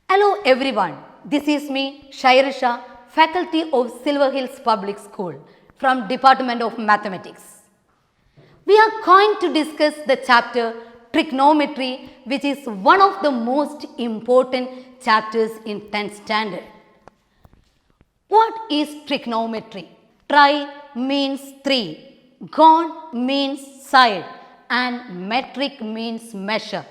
Hello everyone, this is me Shairisha, faculty of Silver Hills Public School from Department of Mathematics. We are going to discuss the chapter Trigonometry, which is one of the most important chapters in 10th standard. What is trigonometry? Tri means 3, gon means side and metric means measure.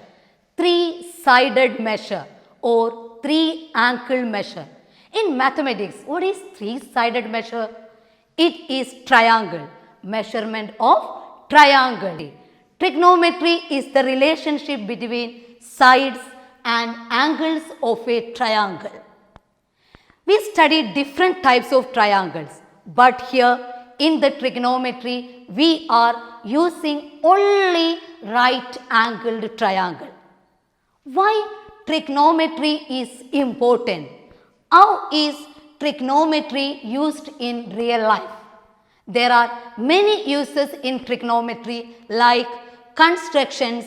3-sided measure or 3-angle measure. In mathematics, what is 3-sided measure? It is triangle, measurement of triangle. Trigonometry is the relationship between sides and angles of a triangle. We studied different types of triangles, but here in the trigonometry, we are using only right-angled triangle. Why trigonometry is important? How is trigonometry used in real life? There are many uses in trigonometry like constructions,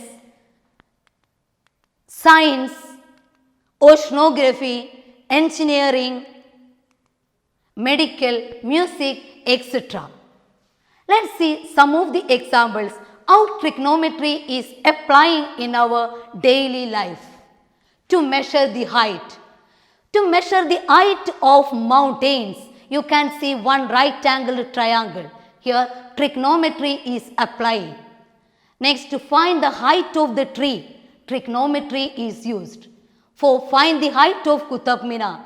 science, oceanography, engineering, medical, music, etc. Let's see some of the examples how trigonometry is applying in our daily life. To measure the height. To measure the height of mountains, you can see one right-angled triangle. Here trigonometry is applied. Next, to find the height of the tree, trigonometry is used. For find the height of Qutub Minar,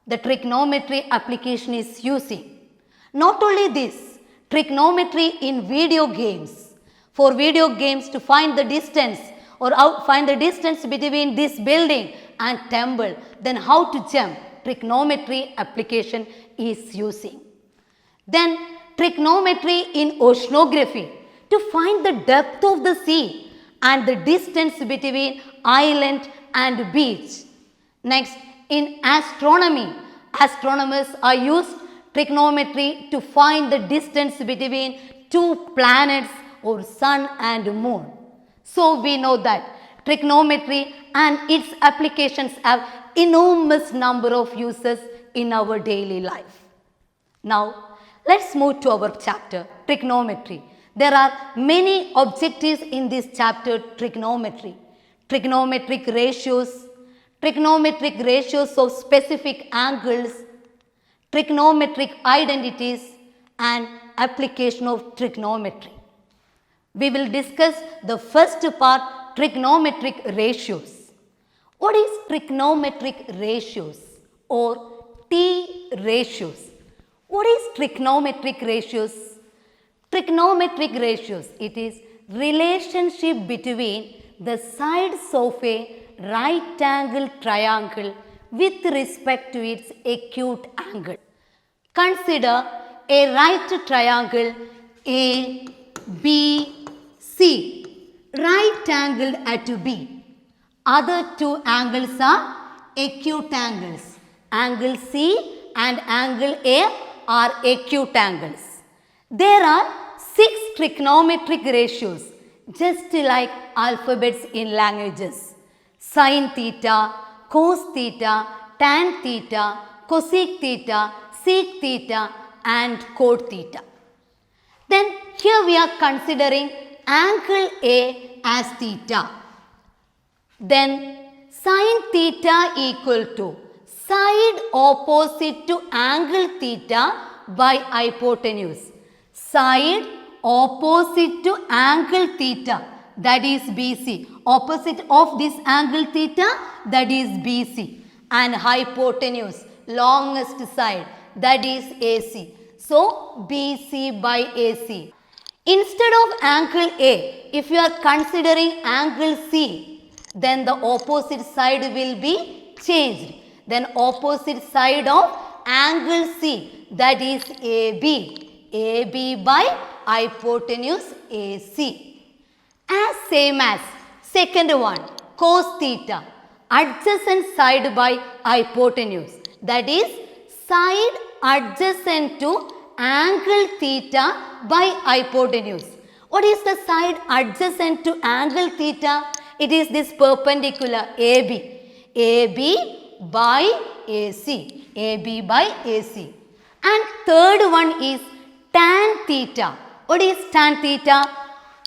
the trigonometry application is using. Not only this, trigonometry in video games. For video games to find the distance or find the distance between this building and temple, then how to jump, trigonometry application is using. Then trigonometry in oceanography to find the depth of the sea and the distance between island and beach. Next, in astronomy, astronomers are used trigonometry to find the distance between two planets or sun and moon. So we know that trigonometry and its applications have enormous number of uses in our daily life. Now, let's move to our chapter, trigonometry. There are many objectives in this chapter, trigonometry. Trigonometric ratios of specific angles, trigonometric identities and application of trigonometry. We will discuss the first part, trigonometric ratios. What is trigonometric ratios or T ratios? What is trigonometric ratios? Trigonometric ratios, it is relationship between the sides of a right-angled triangle with respect to its acute angle. Consider a right triangle A, B, C, right-angled at B. Other two angles are acute angles. Angle C and angle A are acute angles. There are 6 trigonometric ratios, just like alphabets in languages. Sin theta, cos theta, tan theta, cosec theta, sec theta and cot theta. Then here we are considering angle A as theta. Then sin theta equal to side opposite to angle theta by hypotenuse. Side opposite to angle theta, that is BC. Opposite of this angle theta, that is BC. And hypotenuse, longest side, that is AC. So BC by AC. Instead of angle A, if you are considering angle C, then the opposite side will be changed. Then opposite side of angle C, that is AB. AB by hypotenuse AC. As same as second one, cos theta, adjacent side by hypotenuse, that is side adjacent to angle theta by hypotenuse. What is the side adjacent to angle theta? It is this perpendicular AB. AB by AC. AB by AC. And third one is tan theta. What is tan theta?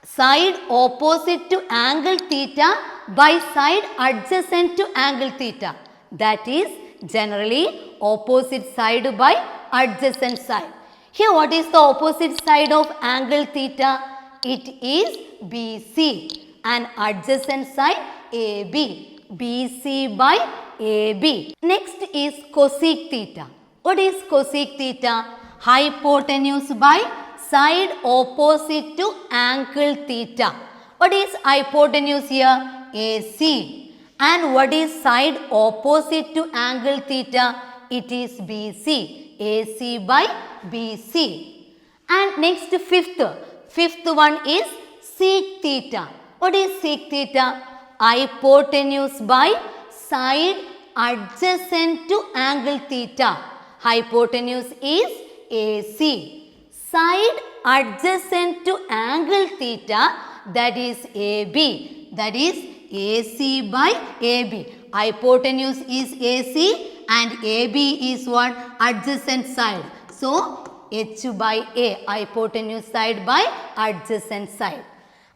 Side opposite to angle theta by side adjacent to angle theta. That is generally opposite side by adjacent side. Here what is the opposite side of angle theta? It is BC and adjacent side AB. BC by AB. Next is cosec theta. What is cosec theta? Hypotenuse by side opposite to angle theta. What is hypotenuse here? AC. And what is side opposite to angle theta? It is BC. AC by BC. And next fifth one is sec theta. What is sec theta? Hypotenuse by side adjacent to angle theta. Hypotenuse is AC. Side adjacent to angle theta, that is AB. That is AC by AB. Hypotenuse is AC and AB is what? Adjacent side. So H by A, hypotenuse side by adjacent side.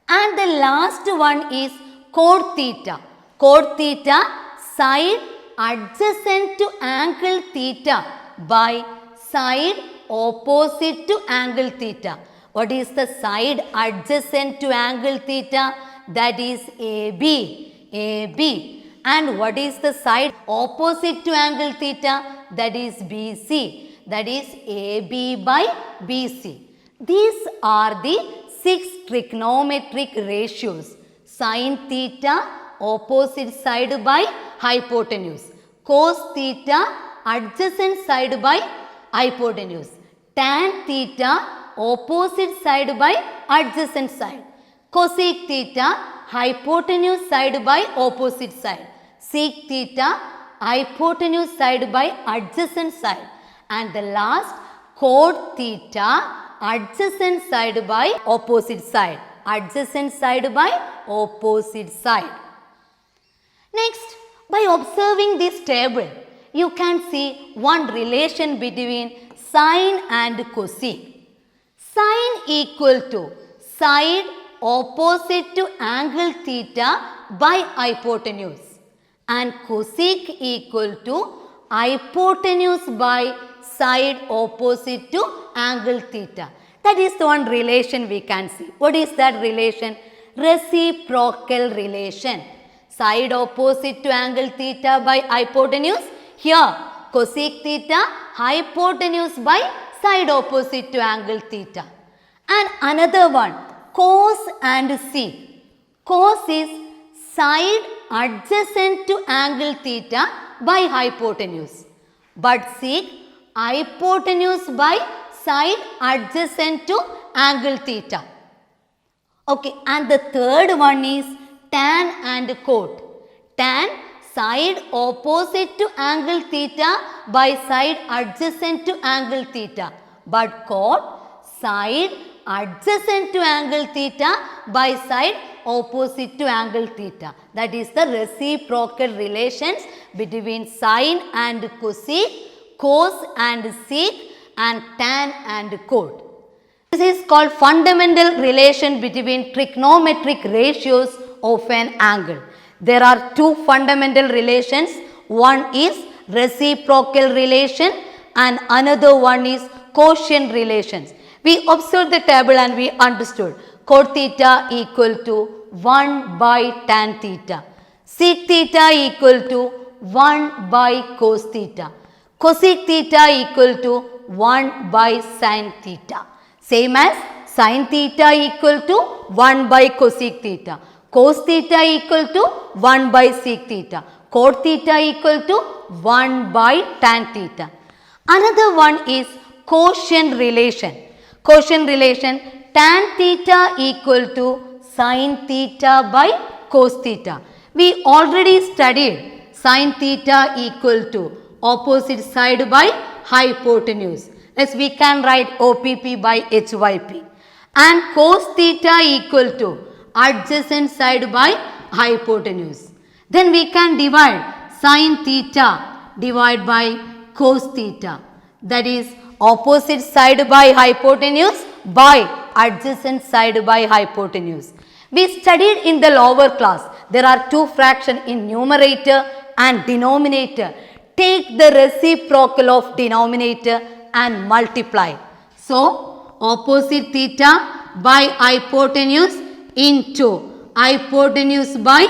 And the last one is cot theta. Cot theta, side adjacent to angle theta by side opposite to angle theta. What is the side adjacent to angle theta? That is AB. AB. And what is the side opposite to angle theta? That is BC. That is AB by BC. These are the 6 trigonometric ratios. Sin theta, opposite side by hypotenuse. Cos theta, adjacent side by hypotenuse. Tan theta, opposite side by adjacent side. Cosec theta, hypotenuse side by opposite side. Sec theta, hypotenuse side by adjacent side. And the last, cot theta, adjacent side by opposite side. Adjacent side by opposite side. Next, by observing this table, you can see one relation between sine and cosec. Sine equal to side opposite to angle theta by hypotenuse and cosec equal to hypotenuse by side opposite to angle theta. That is the one relation we can see. What is that relation? Reciprocal relation. Side opposite to angle theta by hypotenuse. Here cosec theta, hypotenuse by side opposite to angle theta. And another one, cos and sec. Cos is side adjacent to angle theta by hypotenuse. But sec, hypotenuse by side adjacent to angle theta. Okay, and the third one is tan and cot. Tan, side opposite to angle theta by side adjacent to angle theta. But cot, side adjacent to angle theta by side opposite to angle theta. That is the reciprocal relations between sine and cosec, cos and sec, and tan and cot. This is called fundamental relation between trigonometric ratios of an angle. There are 2 fundamental relations. One is reciprocal relation and another one is quotient relations. We observed the table and we understood. Cot theta equal to 1 by tan theta. Sec theta equal to 1 by cos theta. Cosec theta equal to 1 by sin theta. Same as sin theta equal to 1 by cosec theta. Cos theta equal to 1 by sec theta. Cot theta equal to 1 by tan theta. Another one is quotient relation. Quotient relation, tan theta equal to sin theta by cos theta. We already studied sin theta equal to opposite side by hypotenuse. As we can write OPP by HYP. And cos theta equal to adjacent side by hypotenuse. Then we can divide sin theta divided by cos theta. That is opposite side by hypotenuse by adjacent side by hypotenuse. We studied in the lower class, there are two fractions in numerator and denominator. Take the reciprocal of denominator and multiply. So, opposite theta by hypotenuse into hypotenuse by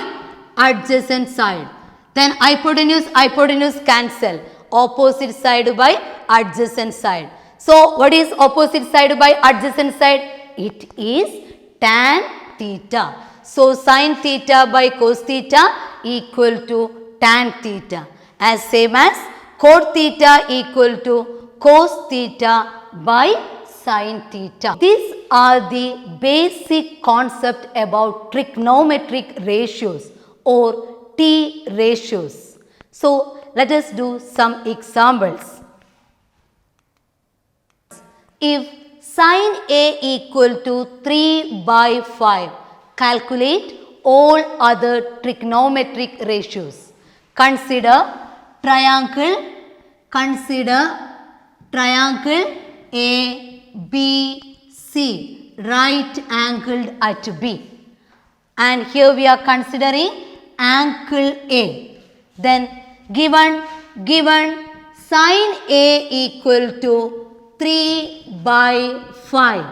adjacent side. Then hypotenuse cancel. Opposite side by adjacent side. So, what is opposite side by adjacent side? It is tan theta. So, sin theta by cos theta equal to tan theta, as same as cot theta equal to cos theta by sin theta. These are the basic concept about trigonometric ratios or T ratios. So, let us do some examples. If sin A equal to 3 by 5, calculate all other trigonometric ratios. Consider triangle ABC, right angled at B. And here we are considering angle A. Then given sin A equal to 3 by 5,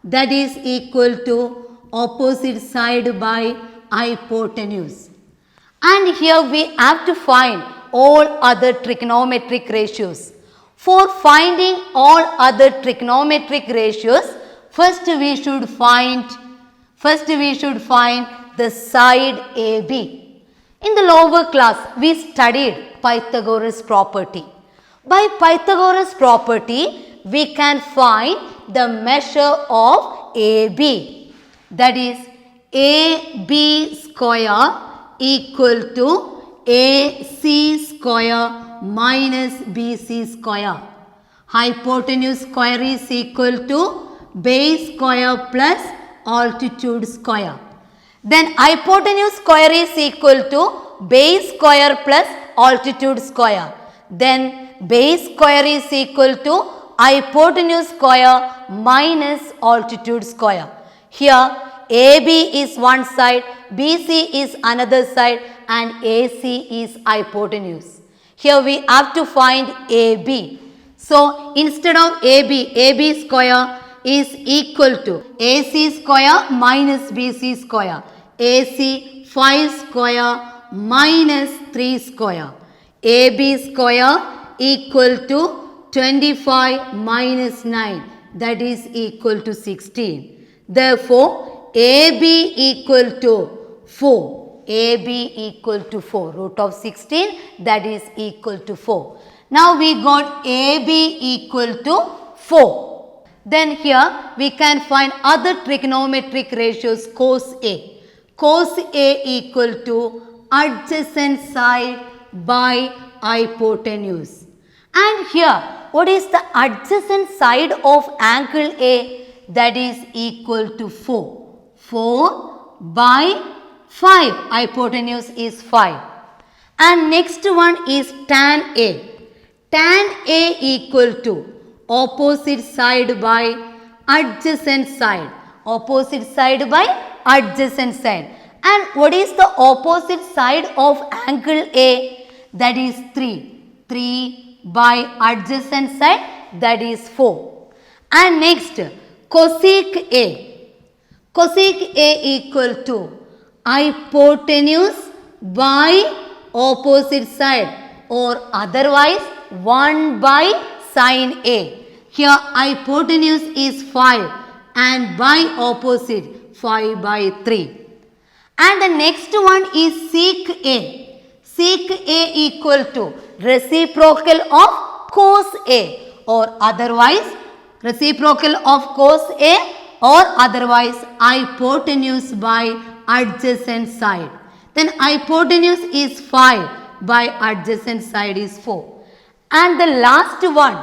that is equal to opposite side by hypotenuse. And here we have to find all other trigonometric ratios. For finding all other trigonometric ratios, first we should find the side AB. In the lower class, we studied Pythagoras property. By Pythagoras property, we can find the measure of AB. That is AB square equal to AC square minus BC square. Hypotenuse square is equal to base square plus altitude square. Then hypotenuse square is equal to base square plus altitude square. Then base square is equal to hypotenuse square minus altitude square. Here AB is one side, BC is another side and AC is hypotenuse. Here we have to find AB. So, instead of AB square is equal to AC square minus BC square. AC 5 square minus 3 square. AB square equal to 25 minus 9, that is equal to 16. Therefore, AB equal to 4. AB equal to 4. Root of 16, that is equal to 4. Now we got AB equal to 4. Then here we can find other trigonometric ratios cos A. Cos A equal to adjacent side by hypotenuse. And here, what is the adjacent side of angle A? That is equal to 4. 4 by 5. Hypotenuse is 5. And next one is tan A. Tan A equal to opposite side by adjacent side. Opposite side by adjacent side. And what is the opposite side of angle A? That is 3. 3 by adjacent side, that is 4. And next, cosec A. Cosec A equal to hypotenuse by opposite side or otherwise 1 by sin A. Here hypotenuse is 5 and by opposite 5 by 3. And the next one is sec A. Sec A equal to reciprocal of cos A or otherwise reciprocal of cos A or otherwise hypotenuse by adjacent side. Then hypotenuse is 5 by adjacent side is 4. And the last one,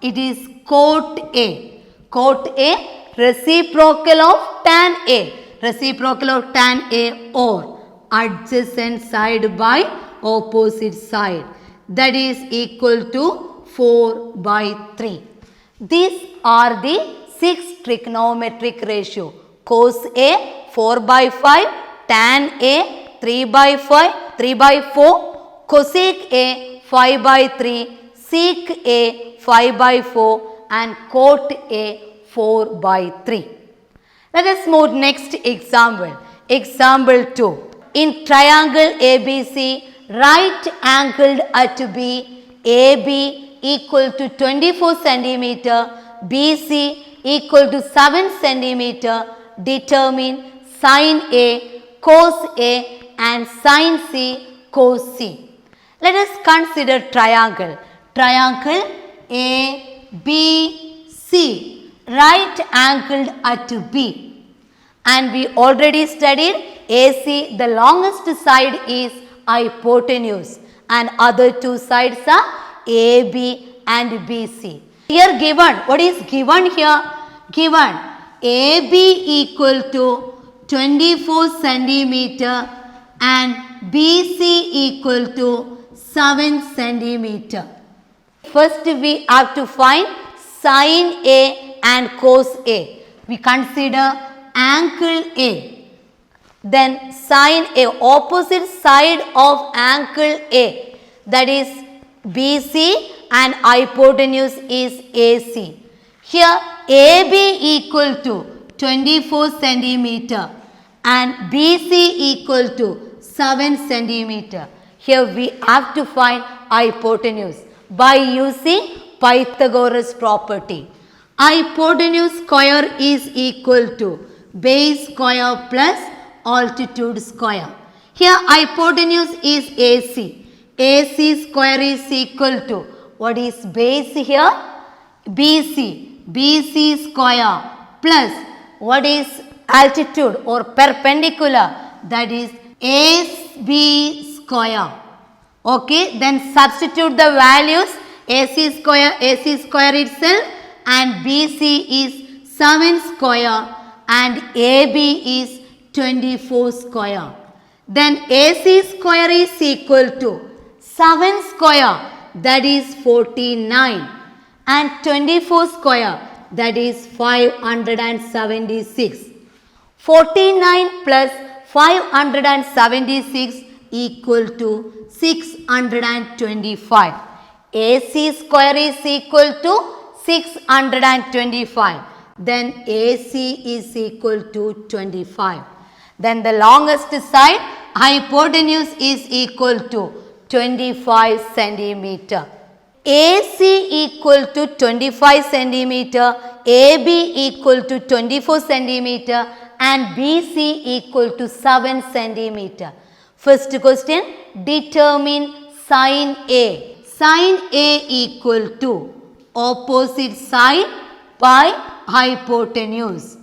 it is cot A. Cot A reciprocal of tan A. Reciprocal of tan A or adjacent side by opposite side. that is equal to 4 by 3. These are the 6 trigonometric ratio. Cos A 4 by 5, tan A 3 by 5, 3 by 4, cosec A 5 by 3, sec A 5 by 4 and cot A 4 by 3. Let us move next example. Example 2. In triangle ABC, right angled at B, AB equal to 24 centimeter, BC equal to 7 centimeter, determine sin A, cos A and sin C, cos C. Let us consider triangle. Triangle ABC, right angled at B. And we already studied AC, the longest side is hypotenuse and other two sides are AB and BC. Here given, what is given here? Given AB equal to 24 centimeter and BC equal to 7 centimeter. First we have to find sin A and cos A. We consider angle A. Then sin A, opposite side of angle A, that is BC and hypotenuse is AC. Here AB equal to 24 centimeter and BC equal to 7 centimeter. Here we have to find hypotenuse by using Pythagoras property. Hypotenuse square is equal to base square plus altitude square. Here hypotenuse is AC. AC square is equal to, what is base here? BC. BC square plus what is altitude or perpendicular, that is AB square. Okay, then substitute the values AC square itself and BC is 7 square and AB is 24 square. Then AC square is equal to 7 square, that is 49 and 24 square, that is 576. 49 plus 576 equal to 625. AC square is equal to 625. Then AC is equal to 25. Then the longest side, hypotenuse is equal to 25 centimeter. AC equal to 25 centimeter, AB equal to 24 centimeter and BC equal to 7 centimeter. First question, determine sin A. Sin A equal to opposite side by hypotenuse.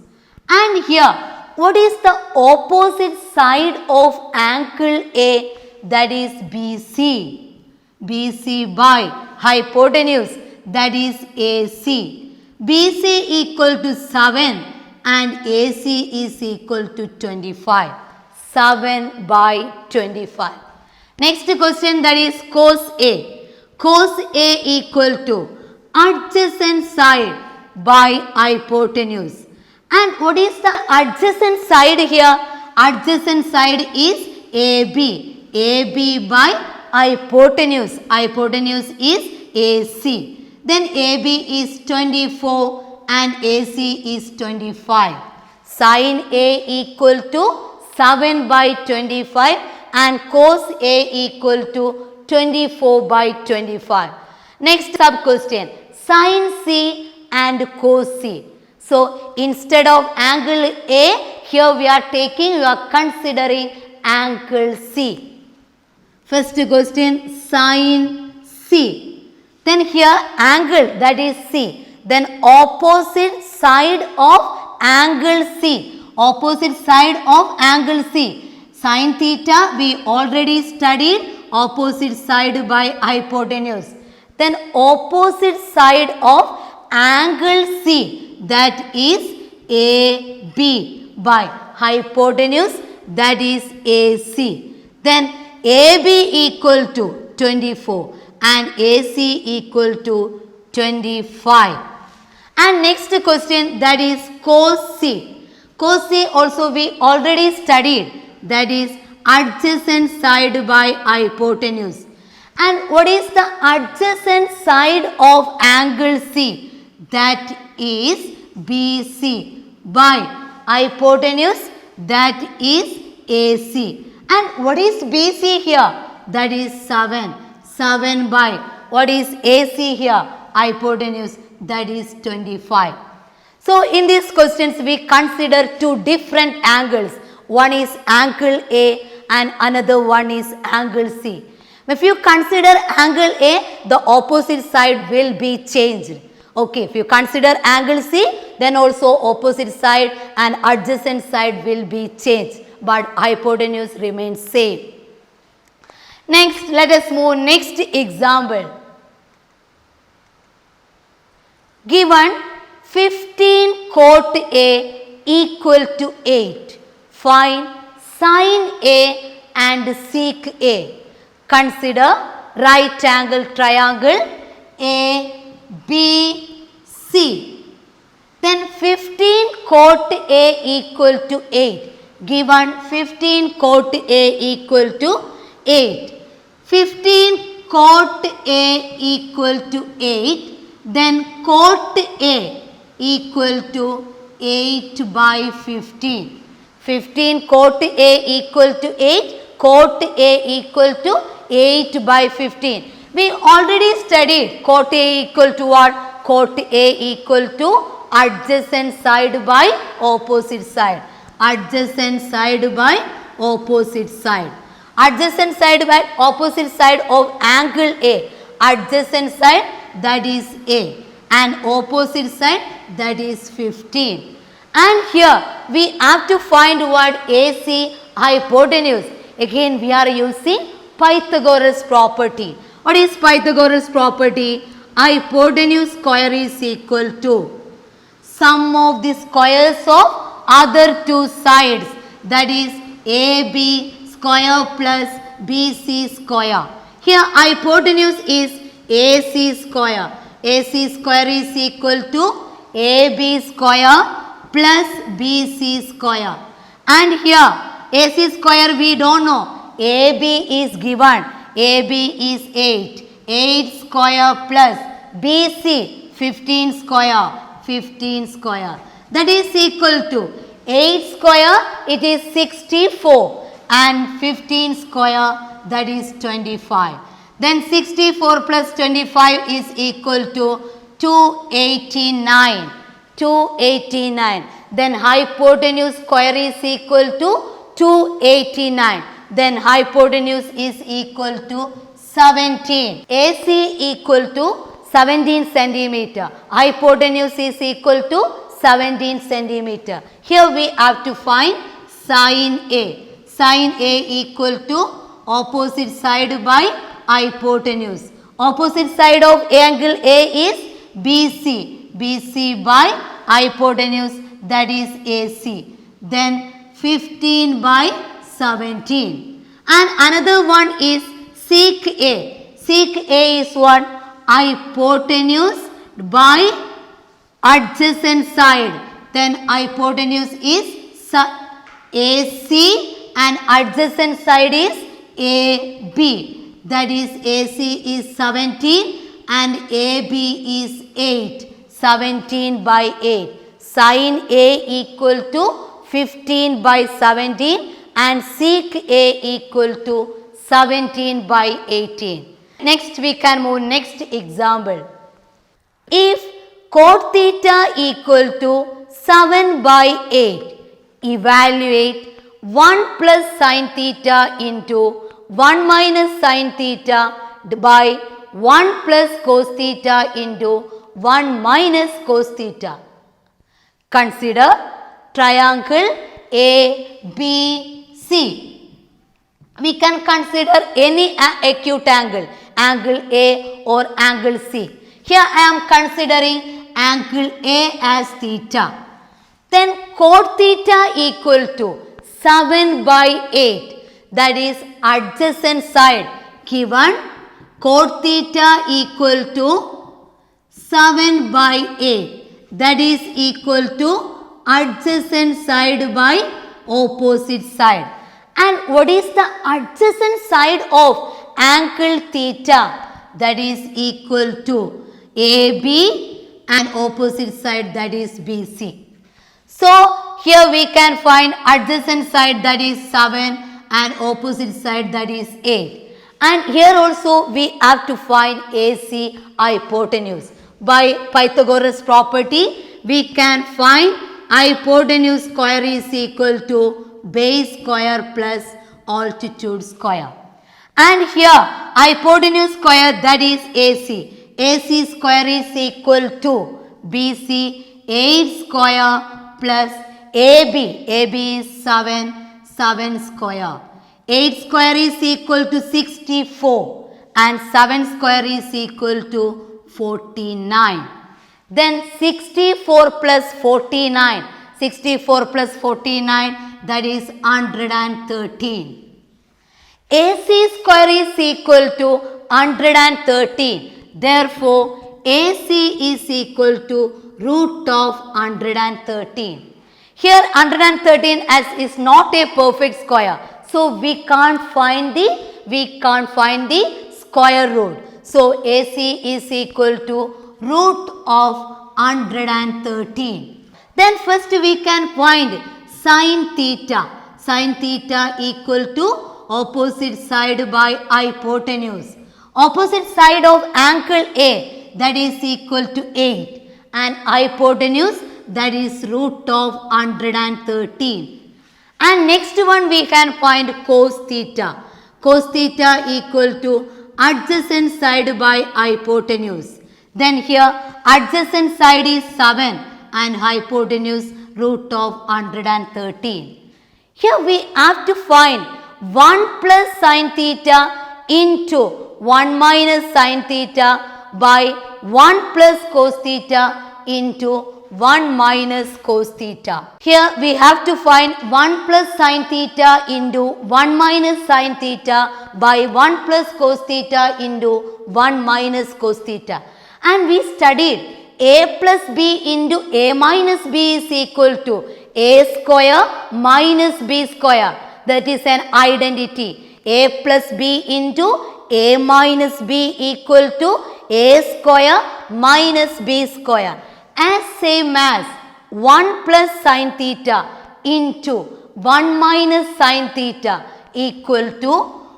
And here, what is the opposite side of angle A? That is BC. BC by hypotenuse, that is AC. BC equal to 7 and AC is equal to 25. 7 by 25. Next question, that is cos A. Cos A equal to adjacent side by hypotenuse. And what is the adjacent side here? Adjacent side is AB. AB by hypotenuse. Hypotenuse is AC. Then AB is 24 and AC is 25. Sin A equal to 7 by 25 and cos A equal to 24 by 25. Next sub question, sin C and cos C. So instead of angle A, here we are considering angle C. First question, sin C. Then here angle, that is C. Then opposite side of angle C. Opposite side of angle C. Sin theta we already studied, opposite side by hypotenuse. Then opposite side of angle C, that is AB by hypotenuse, that is AC. Then AB equal to 24 and AC equal to 25. And next question, that is cos C. Cos C also we already studied, that is adjacent side by hypotenuse. And what is the adjacent side of angle C? That is BC by hypotenuse, that is AC. And what is BC here? That is 7. 7 by what is AC here? Hypotenuse, that is 25. So in these questions we consider two different angles. One is angle A and another one is angle C. If you consider angle A, the opposite side will be changed. Okay, if you consider angle C, then also opposite side and adjacent side will be changed, but hypotenuse remains same. Next, let us move next example. Given 15 cot A equal to 8, find sin A and sec A. Consider right angle triangle ABC. Then 15 cot A equal to 8. Given 15 cot A equal to 8. 15 cot A equal to 8. Then cot A equal to 8 by 15. 15 cot A equal to 8. Cot A equal to 8 by 15. We already studied cot A equal to what? Cot A equal to adjacent side by opposite side. Adjacent side by opposite side. Adjacent side by opposite side of angle A. Adjacent side, that is A, and opposite side, that is 15. And here we have to find what AC hypotenuse. Again we are using Pythagoras property. What is Pythagoras property? Hypotenuse square is equal to sum of the squares of other two sides, that is AB square plus BC square. Here hypotenuse is AC square. AC square is equal to AB square plus BC square. And here AC square we don't know. AB is given. AB is 8. 8 square plus BC 15 square. 15 square. That is equal to 8 square, it is 64, and 15 square, that is 25. Then 64 plus 25 is equal to 289. 289. Then hypotenuse square is equal to 289. Then hypotenuse is equal to 17. AC equal to 17 centimeter. Hypotenuse is equal to 17 centimeter. Here we have to find sin A. Sin A equal to opposite side by hypotenuse. Opposite side of angle A is BC. BC by hypotenuse, that is AC. Then 15 by 17. And another one is sec A. Sec A is what? Hypotenuse by adjacent side. Then hypotenuse is AC and adjacent side is AB. That is AC is 17 and AB is 8. 17 by 8. Sin A equal to 15 by 17 and sec A equal to 17 by 18. Next we can move next example. If cot theta equal to 7 by 8, evaluate 1 plus sin theta into 1 minus sin theta by 1 plus cos theta into 1 minus cos theta. Consider triangle ABC. We can consider any acute angle, angle A or angle C. Here I am considering angle A as theta. Then cot theta equal to 7 by 8, that is adjacent side given cot theta equal to 7 by 8, that is equal to adjacent side by opposite side. And what is the adjacent side of angle theta? That is equal to AB and opposite side, that is BC. So here we can find adjacent side, that is 7, and opposite side, that is 8. And here also we have to find AC hypotenuse. By Pythagoras property, we can find hypotenuse square is equal to base square plus altitude square. And here hypotenuse square, that is AC. AC square is equal to BC 8 square plus AB. AB is 7 square. 8 square is equal to 64 and 7 square is equal to 49. Then 64 plus 49, that is 113. AC square is equal to 113. Therefore, AC is equal to root of 113. Here 113 as is not a perfect square. So we can't find the square root. So AC is equal to root of 113. Then first we can find sin theta. Sin theta equal to opposite side by hypotenuse. Opposite side of angle A, that is equal to 8, and hypotenuse, that is root of 113. And next one we can find cos theta. Cos theta equal to adjacent side by hypotenuse. Then here adjacent side is 7 and hypotenuse root of 113. Here we have to find 1 plus sin theta into 1 minus sin theta by 1 plus cos theta into 1 minus cos theta. Here we have to find 1 plus sin theta into 1 minus sin theta by 1 plus cos theta into 1 minus cos theta. And we studied a plus b into a minus b is equal to a square minus b square. That is an identity. A plus b into a minus b equal to a square minus b square. As same as 1 plus sin theta into 1 minus sin theta equal to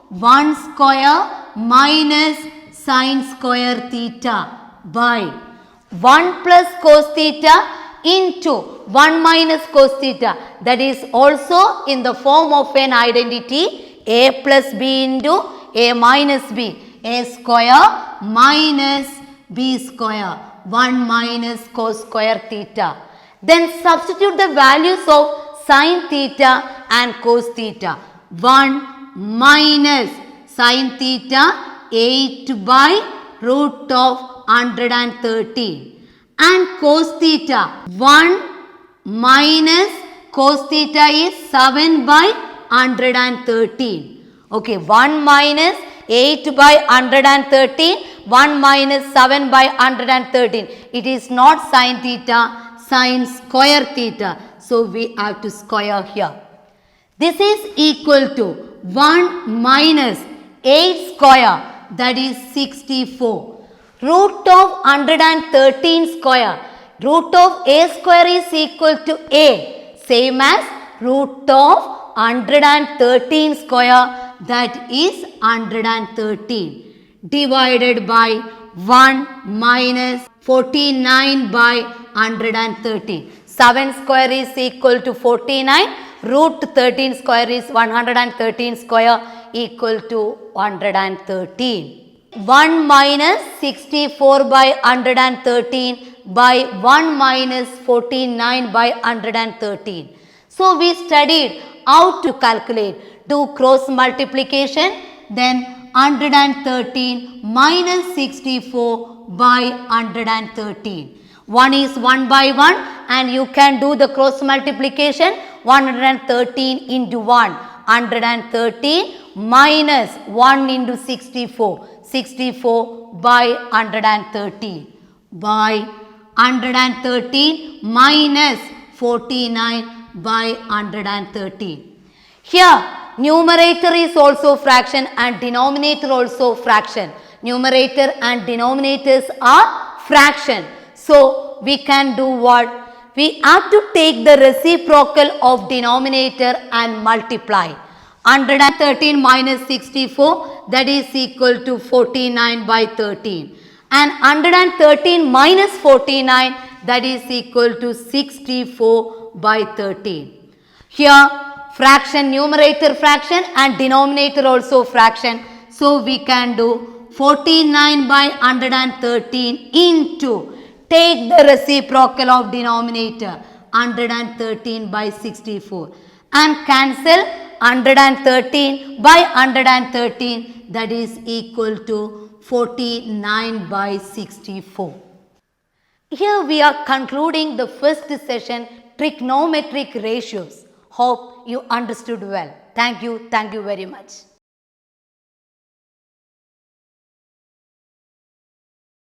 1 square minus sin square theta by 1 plus cos theta into 1 minus cos theta, that is also in the form of an identity a plus b into a minus b, a square minus b square, 1 minus cos square theta. Then substitute the values of sin theta and cos theta. 1 minus sin theta 8 by root of 113 and cos theta 1 minus cos theta is 7 by 113. Okay, 1 minus 8 by 113, 1 minus 7 by 113. It is not sin theta, sin square theta. So we have to square here. This is equal to 1 minus 8 square, that is 64. Root of 113 square. Root of a square is equal to a, same as root of 113 square, that is 113, divided by 1 minus 49 by 113. 7 square is equal to 49. Root 13 square is 113 square equal to 113. 1 minus 64 by 113 by 1 minus 49 by 113. So we studied how to calculate. Do cross multiplication, then 113 minus 64 by 113. 1 is 1 by 1 and you can do the cross multiplication. 113 into 1, 113, minus 1 into 64. 64 by 113. By 113 minus 49 by 113. Here numerator is also fraction and denominator also fraction. Numerator and denominators are fraction. So we can do what? We have to take the reciprocal of denominator and multiply. 113 minus 64, that is equal to 49 by 13. And 113 minus 49, that is equal to 64 by 13. Here fraction, numerator fraction and denominator also fraction. So we can do 49 by 113 into, take the reciprocal of denominator, 113 by 64 and cancel 113 by 113, that is equal to 49 by 64. Here we are concluding the first session, trigonometric ratios. Hope you understood well. Thank you very much.